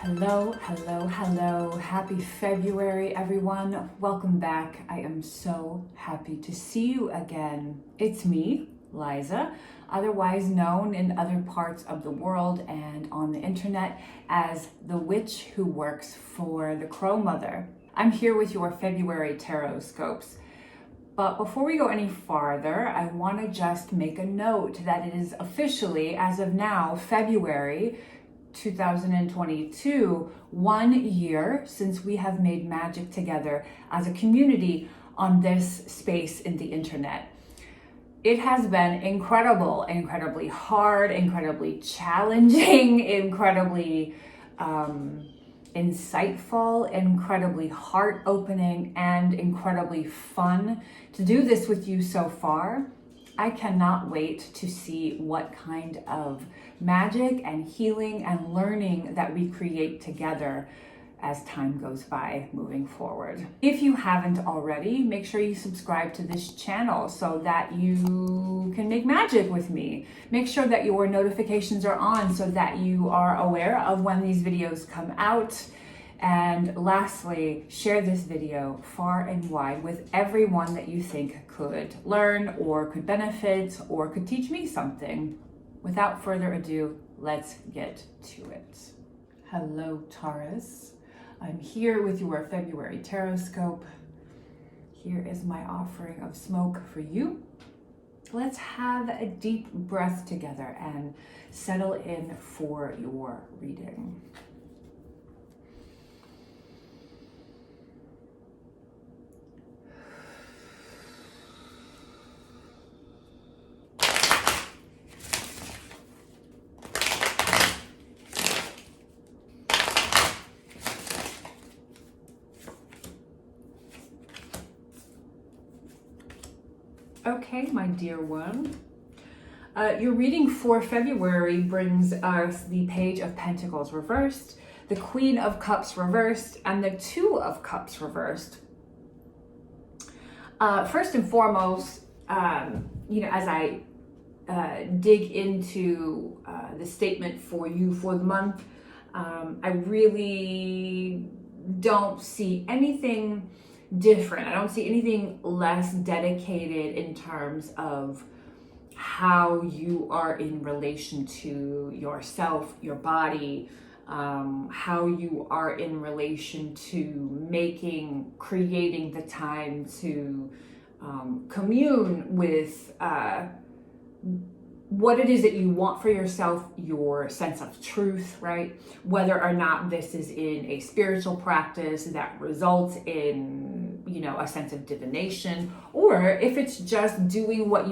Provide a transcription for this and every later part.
Hello, hello, hello. Happy February, everyone. Welcome back. I am so happy to see you again. It's me, Liza, otherwise known in other parts of the world and on the internet as the witch who works for the Crow Mother. I'm here with your February TarotScopes. But before we go any farther, I want to just make a note that it is officially, as of now, February 2022, 1 year since we have made magic together as a community on this space in the internet. It has been incredible, incredibly hard, incredibly challenging, incredibly insightful, incredibly heart-opening, and incredibly fun to do this with you so far. I cannot wait to see what kind of magic and healing and learning that we create together as time goes by moving forward. If you haven't already, make sure you subscribe to this channel so that you can make magic with me. Make sure that your notifications are on so that you are aware of when these videos come out. And lastly, share this video far and wide with everyone that you think could learn or could benefit or could teach me something. Without further ado, let's get to it. Hello, Taurus. I'm here with your February TarotScope. Here is my offering of smoke for you. Let's have a deep breath together and settle in for your reading. Okay, my dear one. Your reading for February brings us the Page of Pentacles reversed, the Queen of Cups reversed, and the Two of Cups reversed. First and foremost, as I dig into the statement for you for the month, I really don't see anything different. I don't see anything less dedicated in terms of how you are in relation to yourself, your body, how you are in relation to creating the time to commune with what it is that you want for yourself, your sense of truth, right? Whether or not this is in a spiritual practice that results in, a sense of divination, or if it's just doing what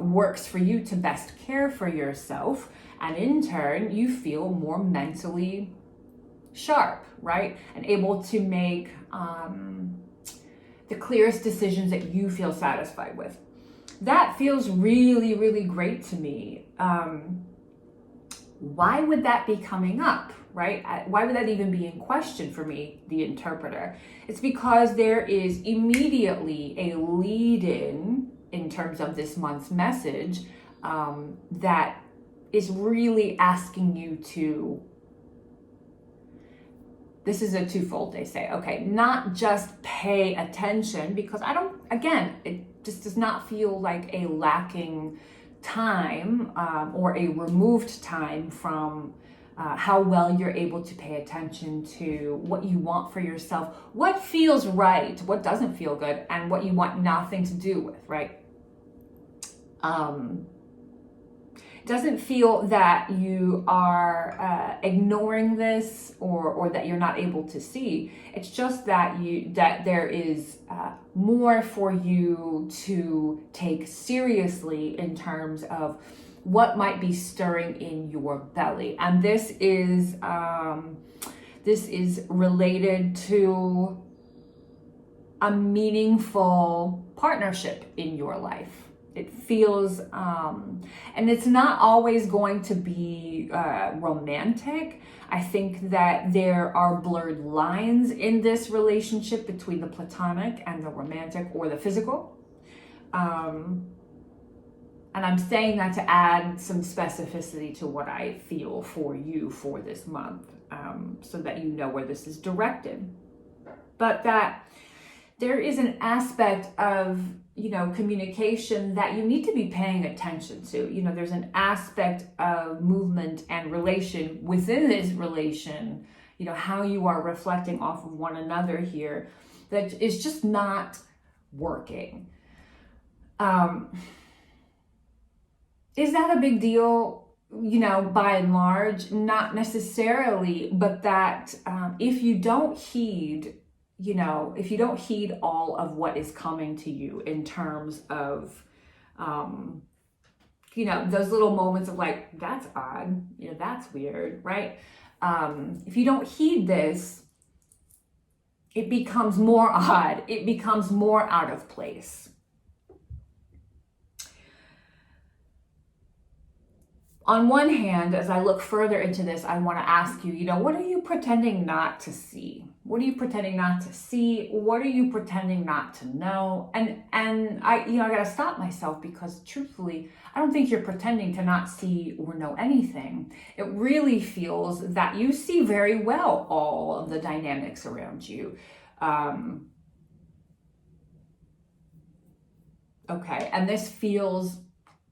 works for you to best care for yourself, and in turn, you feel more mentally sharp, right? And able to make the clearest decisions that you feel satisfied with. That feels really, really great to me. Why would that be coming up, right? Why would that even be in question for me, the interpreter? It's because there is immediately a lead-in terms of this month's message that is really asking you to, this is a twofold, they say, okay, not just pay attention, because it just does not feel like a lacking time or a removed time from how well you're able to pay attention to what you want for yourself, what feels right, what doesn't feel good, and what you want nothing to do with, right? Doesn't feel that you are ignoring this or that you're not able to see. It's just that there is more for you to take seriously in terms of what might be stirring in your belly, and this is related to a meaningful partnership in your life. It feels, and it's not always going to be romantic. I think that there are blurred lines in this relationship between the platonic and the romantic or the physical. And I'm saying that to add some specificity to what I feel for you for this month. so that you know where this is directed. But that there is an aspect of, communication that you need to be paying attention to. There's an aspect of movement and relation within this relation, how you are reflecting off of one another here, that is just not working. Is that a big deal? By and large, not necessarily, but that if you don't heed all of what is coming to you in terms of, those little moments of like, that's odd, that's weird, right? If you don't heed this, it becomes more odd, it becomes more out of place. On one hand, as I look further into this, I want to ask you, what are you pretending not to see? What are you pretending not to see? What are you pretending not to know? And I got to stop myself, because truthfully, I don't think you're pretending to not see or know anything. It really feels that you see very well all of the dynamics around you. Okay, and this feels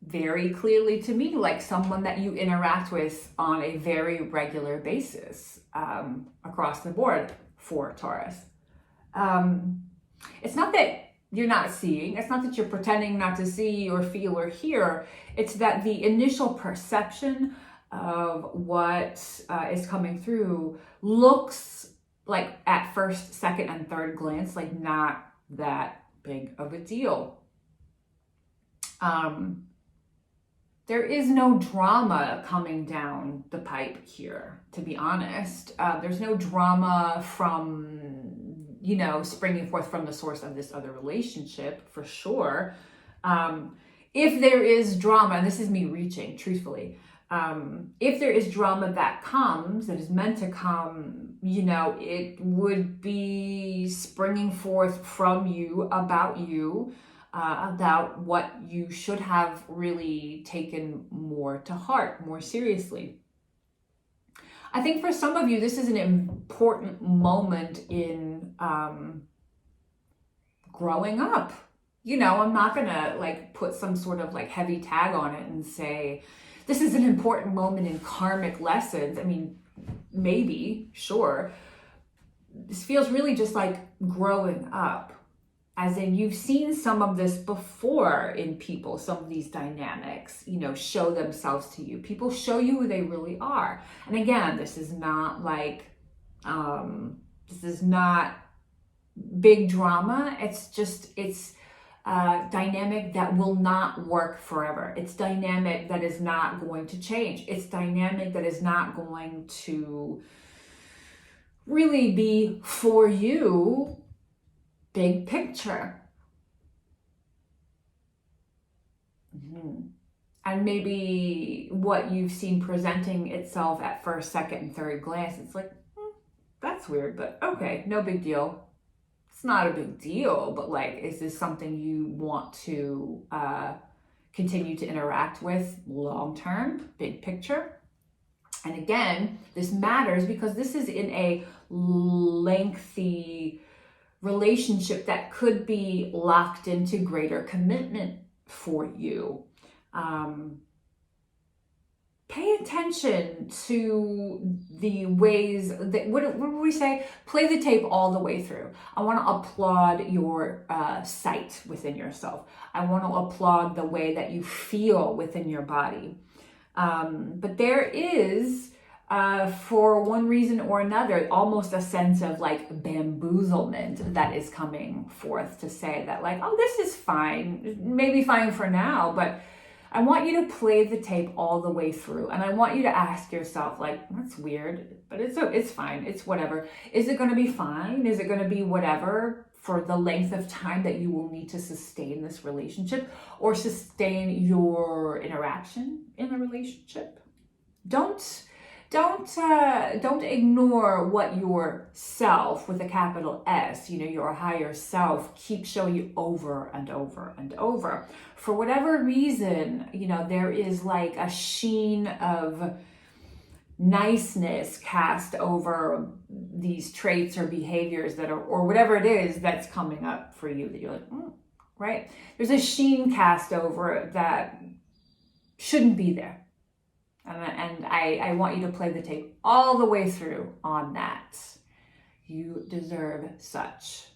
very clearly to me like someone that you interact with on a very regular basis, across the board for Taurus. It's not that you're not seeing, it's not that you're pretending not to see or feel or hear, it's that the initial perception of what is coming through looks like at first, second, and third glance like not that big of a deal. There is no drama coming down the pipe here, to be honest. There's no drama from, springing forth from the source of this other relationship, for sure. If there is drama, and this is me reaching, truthfully, if there is drama that comes, that is meant to come, it would be springing forth from you, about what you should have really taken more to heart, more seriously. I think for some of you, this is an important moment in growing up. I'm not gonna put some sort of heavy tag on it and say, this is an important moment in karmic lessons. I mean, maybe, sure. This feels really just like growing up. As in, you've seen some of this before in people, some of these dynamics, show themselves to you. People show you who they really are. And again, this is not this is not big drama. It's dynamic that will not work forever. It's dynamic that is not going to change. It's dynamic that is not going to really be for you. Big picture. And maybe what you've seen presenting itself at first, second, and third glance, it's like, that's weird, but okay, no big deal. It's not a big deal, but is this something you want to continue to interact with long-term, big picture? And again, this matters because this is in a lengthy relationship that could be locked into greater commitment for you. Pay attention to the ways that, what do we say? Play the tape all the way through. I want to applaud your sight within yourself. I want to applaud the way that you feel within your body. But there is, for one reason or another, almost a sense of bamboozlement that is coming forth to say that oh, this is fine, maybe fine for now, but I want you to play the tape all the way through. And I want you to ask yourself that's weird, but it's fine. It's whatever. Is it going to be fine? Is it going to be whatever for the length of time that you will need to sustain this relationship or sustain your interaction in the relationship? Don't ignore what your self with a capital S, your higher self, keeps showing you over and over and over. For whatever reason, there is a sheen of niceness cast over these traits or behaviors that are, or whatever it is that's coming up for you that you're like, right? There's a sheen cast over it that shouldn't be there. And I want you to play the tape all the way through on that. You deserve such.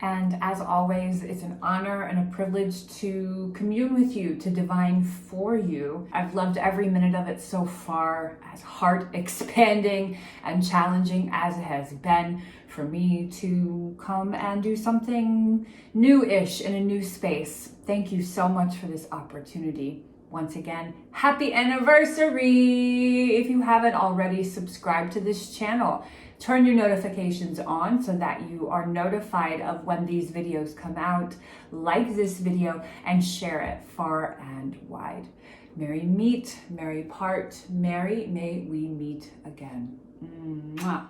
And as always, it's an honor and a privilege to commune with you, to divine for you. I've loved every minute of it so far, as heart expanding and challenging as it has been for me to come and do something new-ish in a new space. Thank you so much for this opportunity. Once again, happy anniversary! If you haven't already, subscribe to this channel. Turn your notifications on so that you are notified of when these videos come out. Like this video and share it far and wide. Merry meet, merry part, merry may we meet again. Mwah.